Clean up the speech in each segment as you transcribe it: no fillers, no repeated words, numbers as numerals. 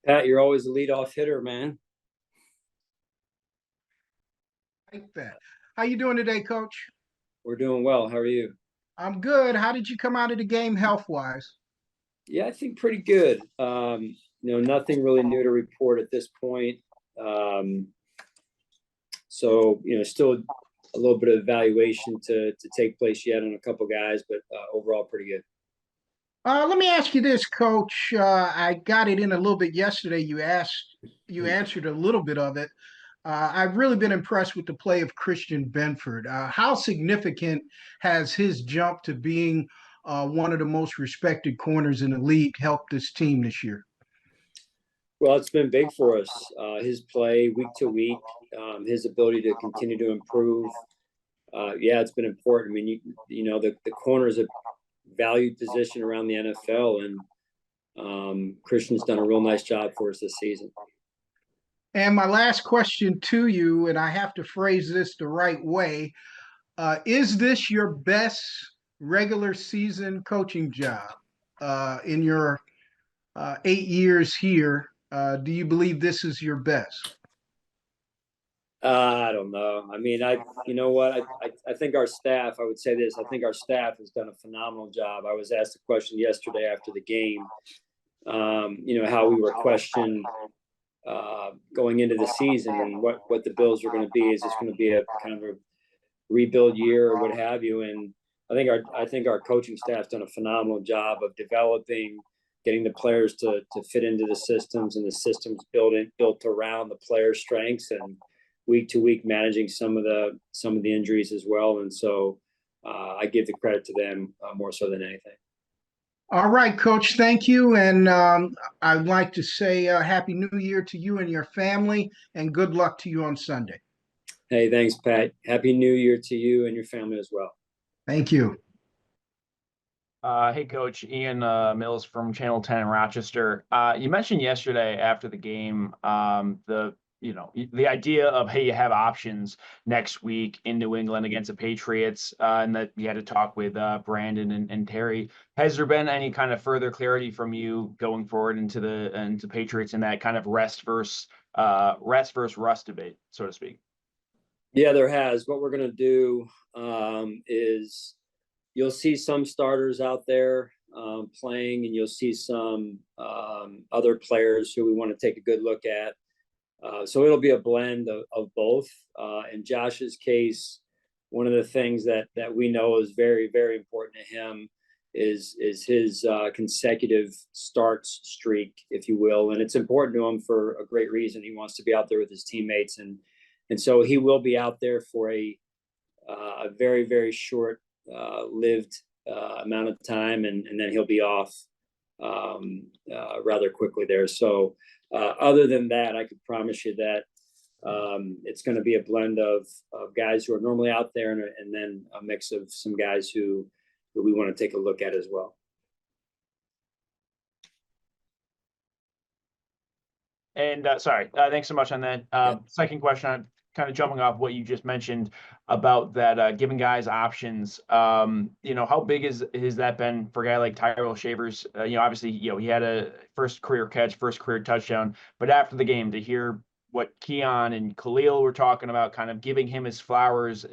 Pat, you're always a leadoff hitter, man. Like that. How you doing today, Coach? We're doing well. How are you? I'm good. How did you come out of the game health-wise? Yeah, I think pretty good. Nothing really new to report at this point. Um, still a little bit of evaluation to take place yet on a couple guys, but overall pretty good. Let me ask you this, Coach. I got it in a little bit yesterday. You answered a little bit of it. I've really been impressed with the play of Christian Benford. How significant has his jump to being one of the most respected corners in the league helped this team this year? Well, it's been big for us. His play week to week, his ability to continue to improve. Yeah, it's been important. I mean, the corner is a valued position around the NFL, and Christian's done a real nice job for us this season. And my last question to you, and I have to phrase this the right way, is this your best regular season coaching job in your 8 years here? Do you believe this is your best? I don't know. I mean, you know what? I think our staff, I would say this, I think our staff has done a phenomenal job. I was asked a question yesterday after the game, how we were questioned going into the season and what the Bills are going to be. Is this going to be a kind of a rebuild year or what have you? And I think our coaching staff's done a phenomenal job of developing, getting the players to fit into the systems, and the systems built around the players' strengths, and week to week managing some of the injuries as well. And so I give the credit to them more so than anything. All right, Coach, thank you. And I'd like to say Happy New Year to you and your family, and good luck to you on Sunday. Hey, thanks, Pat. Happy New Year to you and your family as well. Thank you. Hey, Coach. Ian Mills from Channel 10 in Rochester. You mentioned yesterday after the game the idea of, hey, you have options next week in New England against the Patriots, and that you had to talk with Brandon and Terry. Has there been any kind of further clarity from you going forward into Patriots in that kind of rest versus rust debate, so to speak? Yeah, there has. What we're going to do is you'll see some starters out there playing, and you'll see some other players who we want to take a good look at. So it'll be a blend of both. In Josh's case, one of the things that we know is very, very important to him is his consecutive starts streak, if you will. And it's important to him for a great reason. He wants to be out there with his teammates. And so he will be out there for a very, very short lived amount of time, and then he'll be off rather quickly there. So other than that, I could promise you that it's going to be a blend of guys who are normally out there, and then a mix of some guys who we want to take a look at as well. And sorry, thanks so much on that. Second question, kind of jumping off what you just mentioned about that, giving guys options. How big has that been for a guy like Terell Shavers? Obviously, he had a first career catch, first career touchdown, but after the game, to hear what Keon and Khalil were talking about, kind of giving him his flowers,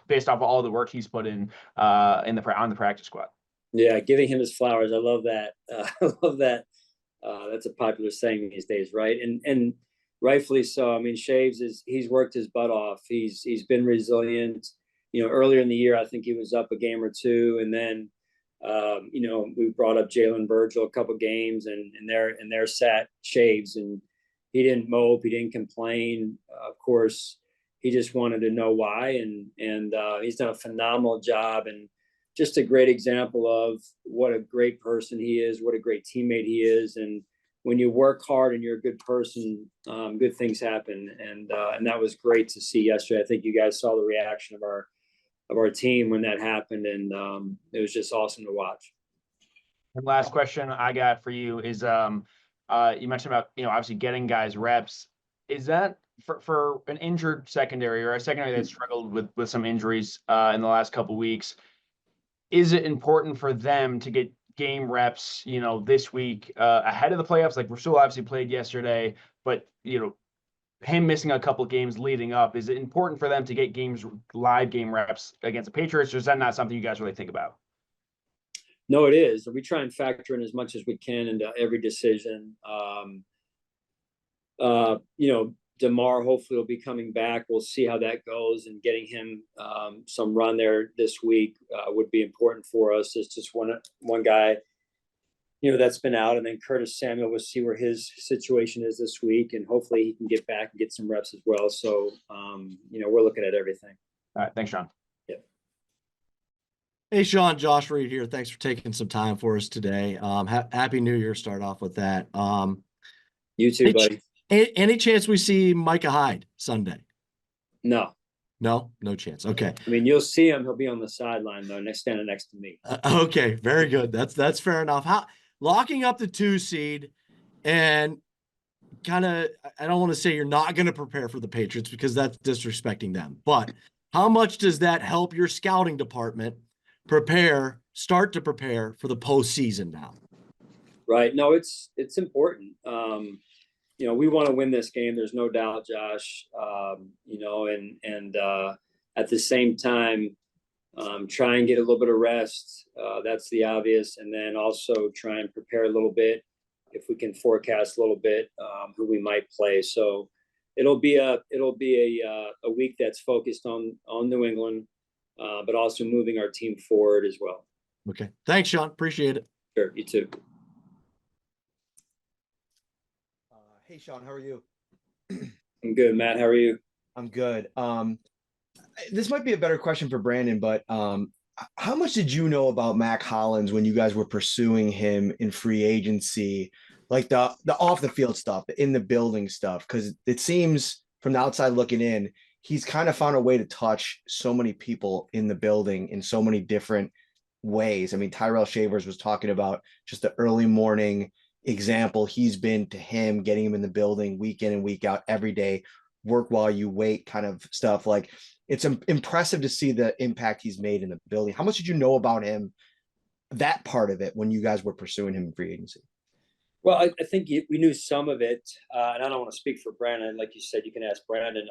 based off of all the work he's put in on the practice squad. Yeah, giving him his flowers. I love that. I love that. That's a popular saying these days, right? And rightfully so. I mean, Shaves he's worked his butt off. He's been resilient. Earlier in the year, I think he was up a game or two, and then we brought up Jalen Virgil a couple games, and there sat Shaves, and he didn't mope, he didn't complain. Of course, he just wanted to know why, and he's done a phenomenal job, and just a great example of what a great person he is, what a great teammate he is. And when you work hard and you're a good person, good things happen. And that was great to see yesterday. I think you guys saw the reaction of our team when that happened, and it was just awesome to watch. And last question I got for you is, you mentioned about, obviously getting guys reps. Is that for an injured secondary, or a secondary that struggled with some injuries in the last couple of weeks? Is it important for them to get game reps, this week ahead of the playoffs? Like, Rasul obviously played yesterday, but, him missing a couple of games leading up, is it important for them to get live game reps against the Patriots, or is that not something you guys really think about? No, it is. We try and factor in as much as we can into every decision. DeMar hopefully will be coming back. We'll see how that goes, and getting him some run there this week would be important for us. It's just one guy, that's been out, and then Curtis Samuel, we'll see where his situation is this week, and hopefully he can get back and get some reps as well. So, we're looking at everything. All right. Thanks, Sean. Yeah. Hey, Sean, Josh Reed here. Thanks for taking some time for us today. Happy New Year. Start off with that. You too, buddy. Any chance we see Micah Hyde Sunday? No, no chance. Okay. I mean, you'll see him. He'll be on the sideline though, standing next to me. Okay, very good. That's fair enough. Locking up the 2 seed, and kind of, I don't want to say you're not going to prepare for the Patriots because that's disrespecting them, but how much does that help your scouting department start to prepare for the postseason now? Right. No, it's important. We want to win this game. There's no doubt, Josh. And at the same time, try and get a little bit of rest. That's the obvious. And then also try and prepare a little bit if we can forecast a little bit who we might play. So it'll be a week that's focused on New England, but also moving our team forward as well. Okay. Thanks, Sean. Appreciate it. Sure. You too. Hey, Sean, how are you? I'm good, Matt. How are you? I'm good. This might be a better question for Brandon, but how much did you know about Mack Hollins when you guys were pursuing him in free agency, like the off the field stuff, the in the building stuff? Because it seems from the outside looking in, he's kind of found a way to touch so many people in the building in so many different ways. I mean, Terell Shavers was talking about just the early morning example he's been to him, getting him in the building week in and week out, every day, work while you wait kind of stuff. Like, it's impressive to see the impact he's made in the building. How much did you know about him, that part of it, when you guys were pursuing him in free agency? Well, I think we knew some of it, and I don't want to speak for Brandon. Like you said, you can ask Brandon.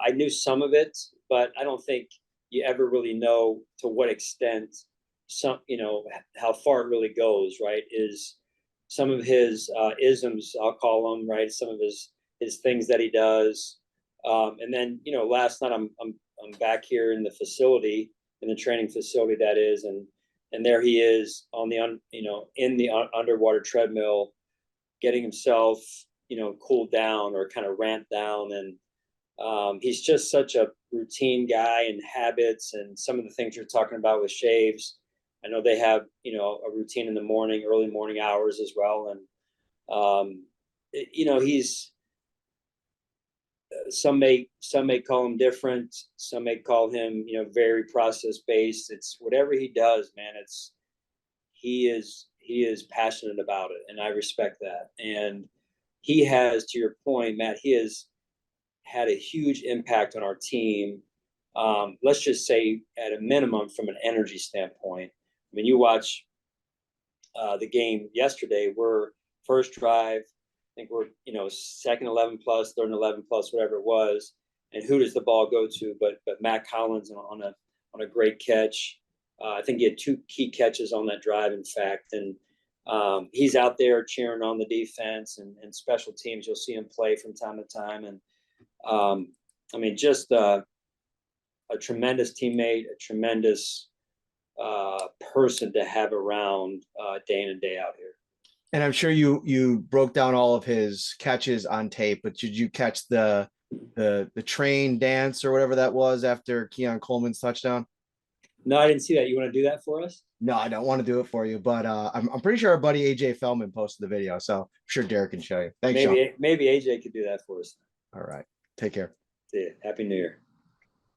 I knew some of it, but I don't think you ever really know to what extent how far it really goes, right? Is some of his isms, I'll call them, right? Some of his things that he does. And then, last night I'm back here in the facility, in the training facility that is, and there he is on the in the underwater treadmill, getting himself cooled down or kind of ramped down, and he's just such a routine guy, and habits, and some of the things you're talking about with Shaves. I know they have a routine in the morning, early morning hours as well, and he's. Some may call him different. Some may call him, very process based. It's whatever he does, man. He is passionate about it, and I respect that. And he has, to your point, Matt, he has had a huge impact on our team. Let's just say, at a minimum, from an energy standpoint. I mean, you watch the game yesterday. We're first drive. I think we're, second 11 plus, third and 11 plus, whatever it was. And who does the ball go to? But Mack Hollins on a great catch. I think he had 2 key catches on that drive, in fact. And he's out there cheering on the defense and special teams. You'll see him play from time to time. And just a tremendous teammate, a tremendous person to have around day in and day out here. And I'm sure you broke down all of his catches on tape, but did you catch the train dance or whatever that was after Keon Coleman's touchdown? No, I didn't see that. You want to do that for us? No, I don't want to do it for you, but I'm pretty sure our buddy AJ Feldman posted the video, so I'm sure Derek can show you. Thanks, Sean. Maybe AJ could do that for us. All right, take care. See you. Happy New Year.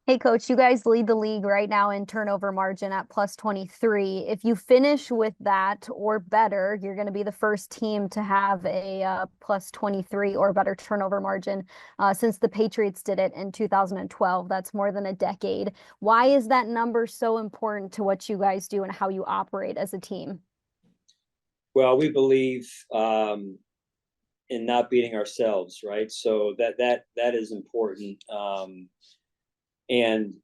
Hey, Coach, you guys lead the league right now in turnover margin at plus 23. If you finish with that or better, you're going to be the first team to have a plus 23 or better turnover margin since the Patriots did it in 2012. That's more than a decade. Why is that number so important to what you guys do and how you operate as a team? Well, we believe in not beating ourselves, right? So that is important. And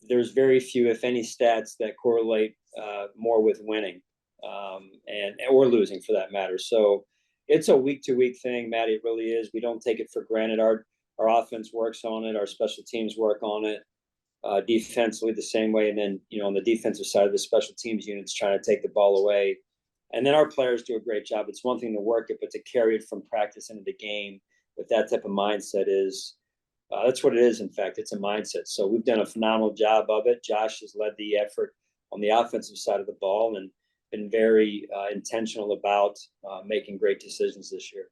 there's very few, if any, stats that correlate more with winning and or losing for that matter. So it's a week to week thing, Maddie. It really is. We don't take it for granted. Our offense works on it. Our special teams work on it. Defensively the same way. And then, on the defensive side of the special teams units trying to take the ball away. And then our players do a great job. It's one thing to work it, but to carry it from practice into the game with that type of mindset is that's what it is. In fact, it's a mindset. So we've done a phenomenal job of it. Josh has led the effort on the offensive side of the ball and been very intentional about making great decisions this year.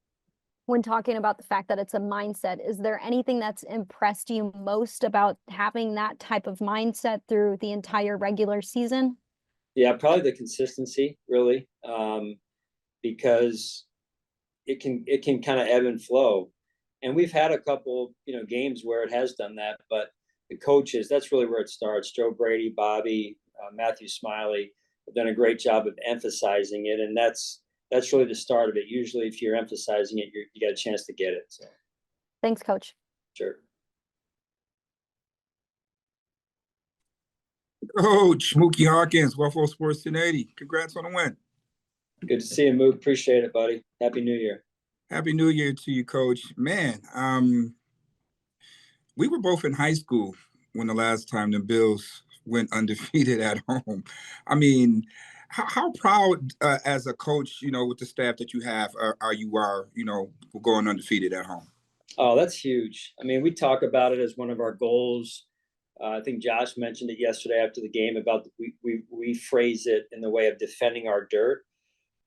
When talking about the fact that it's a mindset, is there anything that's impressed you most about having that type of mindset through the entire regular season? Yeah, probably the consistency, really, because it can kind of ebb and flow. And we've had a couple, games where it has done that, but the coaches, that's really where it starts. Joe Brady, Bobby, Matthew Smiley have done a great job of emphasizing it. And that's really the start of it. Usually if you're emphasizing it, you got a chance to get it. So. Thanks, Coach. Sure. Coach Mookie Hawkins, Waffle Sports 1080. Congrats on the win. Good to see you, Mook. Appreciate it, buddy. Happy New Year. Happy New Year to you, Coach. Man, we were both in high school when the last time the Bills went undefeated at home. I mean, how proud as a coach, with the staff that you have, are you going undefeated at home? Oh, that's huge. I mean, we talk about it as one of our goals. I think Josh mentioned it yesterday after the game about we phrase it in the way of defending our dirt.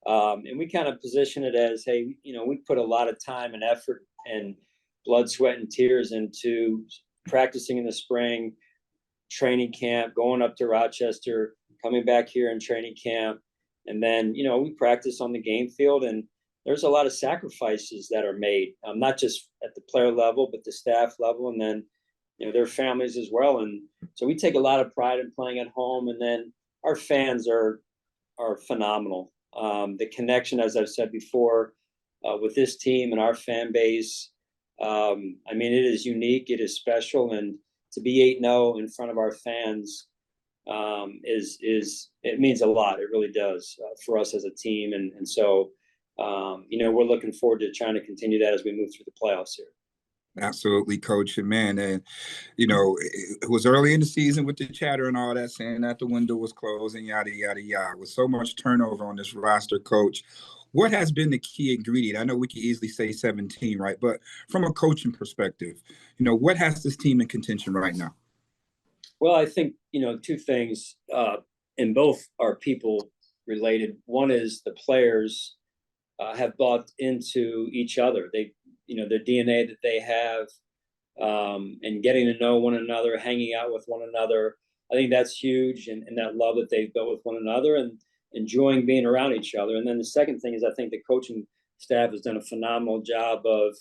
And we kind of position it as, hey, we put a lot of time and effort and blood, sweat, and tears into practicing in the spring, training camp, going up to Rochester, coming back here in training camp. And then, we practice on the game field, and there's a lot of sacrifices that are made, not just at the player level, but the staff level, and then, their families as well. And so we take a lot of pride in playing at home. And then our fans are phenomenal. The connection, as I've said before, with this team and our fan base, it is unique. It is special. And to be 8-0 in front of our fans it means a lot. It really does for us as a team. And so, we're looking forward to trying to continue that as we move through the playoffs here. Absolutely, Coach. And man, it was early in the season with the chatter and all that, saying that the window was closed and yada, yada, yada. With so much turnover on this roster, Coach, what has been the key ingredient? I know we could easily say 17, right? But from a coaching perspective, what has this team in contention right now? Well, I think, two things, and both are people related. One is the players have bought into each other. The DNA that they have, and getting to know one another, hanging out with one another. I think that's huge, and that love that they've built with one another and enjoying being around each other. And then the second thing is I think the coaching staff has done a phenomenal job of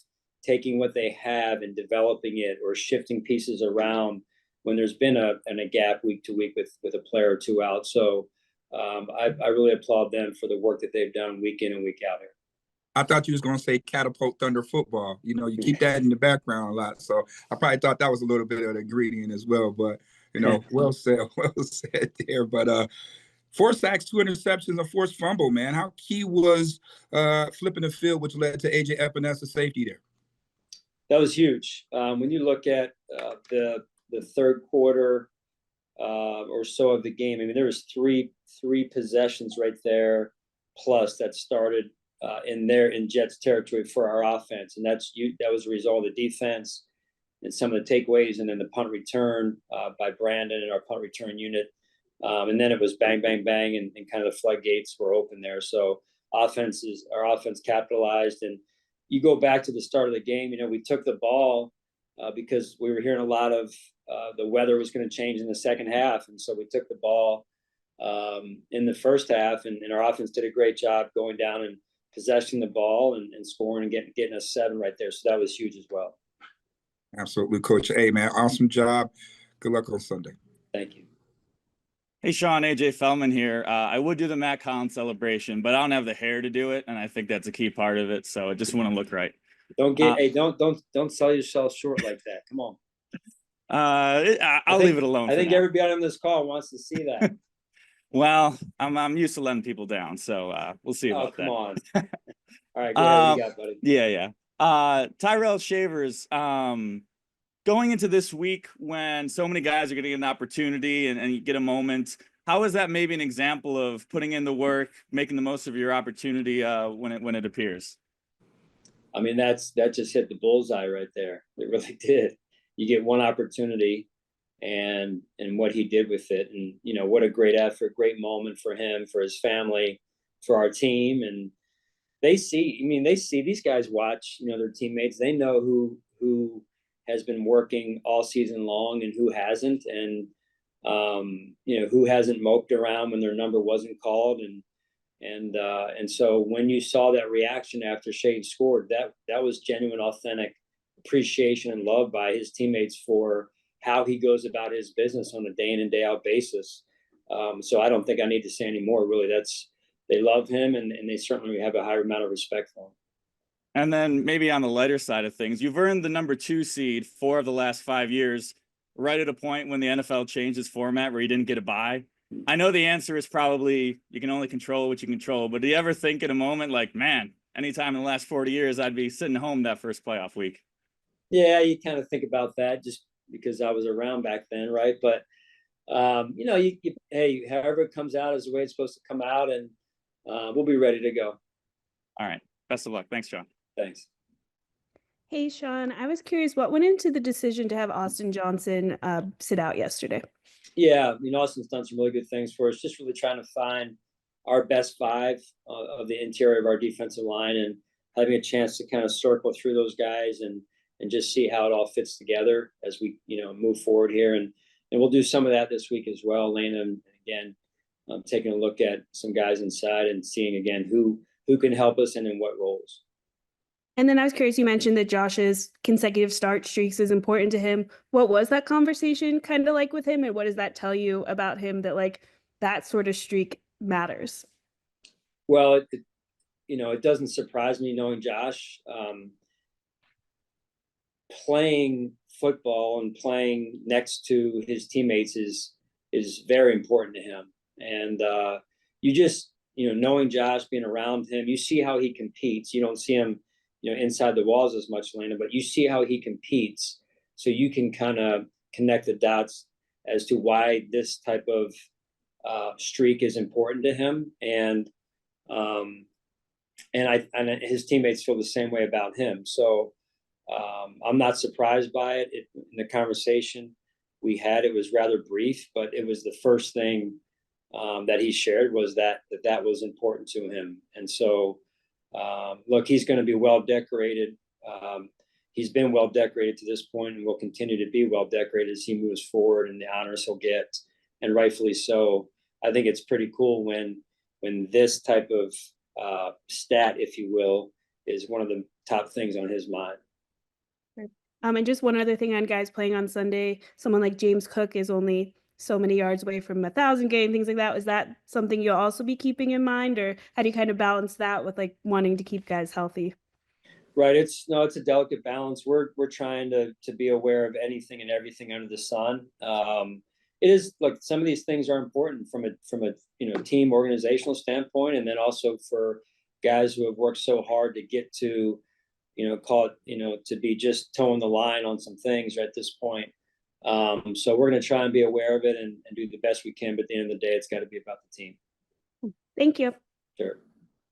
taking what they have and developing it or shifting pieces around when there's been a gap week to week with a player or two out. So I really applaud them for the work that they've done week in and week out here. I thought you was going to say Catapult Thunder football. You keep that in the background a lot. So I probably thought that was a little bit of an ingredient as well. But, well said there. But 4 sacks, 2 interceptions, a forced fumble, man. How key was flipping the field, which led to A.J. Epinesa safety there? That was huge. When you look at the third quarter or so of the game, there was three possessions right there plus that started in Jets territory for our offense. And that was a result of the defense and some of the takeaways, and then the punt return by Brandon and our punt return unit. And then it was bang, bang, bang, and kind of the floodgates were open there. So our offense capitalized. And you go back to the start of the game, we took the ball because we were hearing a lot of the weather was going to change in the second half. And so we took the ball in the first half, and our offense did a great job going down and possessing the ball and scoring and getting us 7 right there. So that was huge as well. Absolutely, Coach. Hey, man, awesome job. Good luck on Sunday. Thank you. Hey, Sean, AJ Fellman here. I would do the Matt Collins celebration, but I don't have the hair to do it, and I think that's a key part of it. So I just want to look right. Don't sell yourself short like that. Come on. I'll leave it alone. I think everybody on this call wants to see that. Well, I'm used to letting people down, so we'll see about that. Come on. All right, go ahead. What you got, buddy? Yeah. Terell Shavers. Going into this week when so many guys are going to get an opportunity and you get a moment, how is that maybe an example of putting in the work, making the most of your opportunity when it appears? I mean, that just hit the bullseye right there. It really did. You get one opportunity, and what he did with it, and what a great effort, great moment for him, for his family, for our team, and they see these guys watch their teammates. They know who has been working all season long and who hasn't, and who hasn't moped around when their number wasn't called, and so when you saw that reaction after Shade scored, that was genuine, authentic appreciation and love by his teammates for how he goes about his business on a day in and day out basis. So I don't think I need to say any more. Really, they love him, and they certainly have a high amount of respect for him. And then maybe on the lighter side of things, you've earned the number 2 seed 4 of the last 5 years, right at a point when the NFL changed its format where you didn't get a bye. I know the answer is probably you can only control what you control, but do you ever think in a moment like, man, anytime in the last 40 years, I'd be sitting home that first playoff week? Yeah, you kind of think about that just because I was around back then, right? But, hey, however it comes out is the way it's supposed to come out, and we'll be ready to go. All right. Best of luck. Thanks, Sean. Thanks. Hey, Sean, I was curious, what went into the decision to have Austin Johnson sit out yesterday? Yeah, Austin's done some really good things for us, just really trying to find our best 5 of the interior of our defensive line, and having a chance to kind of circle through those guys and just see how it all fits together as we, move forward here. And we'll do some of that this week as well, Lena, and again, taking a look at some guys inside and seeing again who can help us and in what roles. And then I was curious, you mentioned that Josh's consecutive start streaks is important to him. What was that conversation kind of like with him, and what does that tell you about him that that sort of streak matters? Well, it doesn't surprise me knowing Josh. Playing football and playing next to his teammates is very important to him. And you just, knowing Josh, being around him, you see how he competes. You don't see him inside the walls as much, Lena, but you see how he competes. So you can kind of connect the dots as to why this type of streak is important to him. And his teammates feel the same way about him. So I'm not surprised by it. In the conversation we had, it was rather brief, but it was the first thing that he shared was that was important to him. And so, look, he's going to be well decorated. He's been well decorated to this point and will continue to be well decorated as he moves forward and the honors he'll get, and rightfully so. I think it's pretty cool when this type of stat, if you will, is one of the top things on his mind. And just one other thing on guys playing on Sunday, someone like James Cook is only so many yards away from 1,000 game, things like that. Is that something you'll also be keeping in mind, or how do you kind of balance that with wanting to keep guys healthy? Right. It's a delicate balance. We're trying to be aware of anything and everything under the sun. It is some of these things are important from a team organizational standpoint, and then also for guys who have worked so hard to get to, to be just towing the line on some things at this point. So we're going to try and be aware of it and do the best we can. But at the end of the day, it's got to be about the team. Thank you. Sure.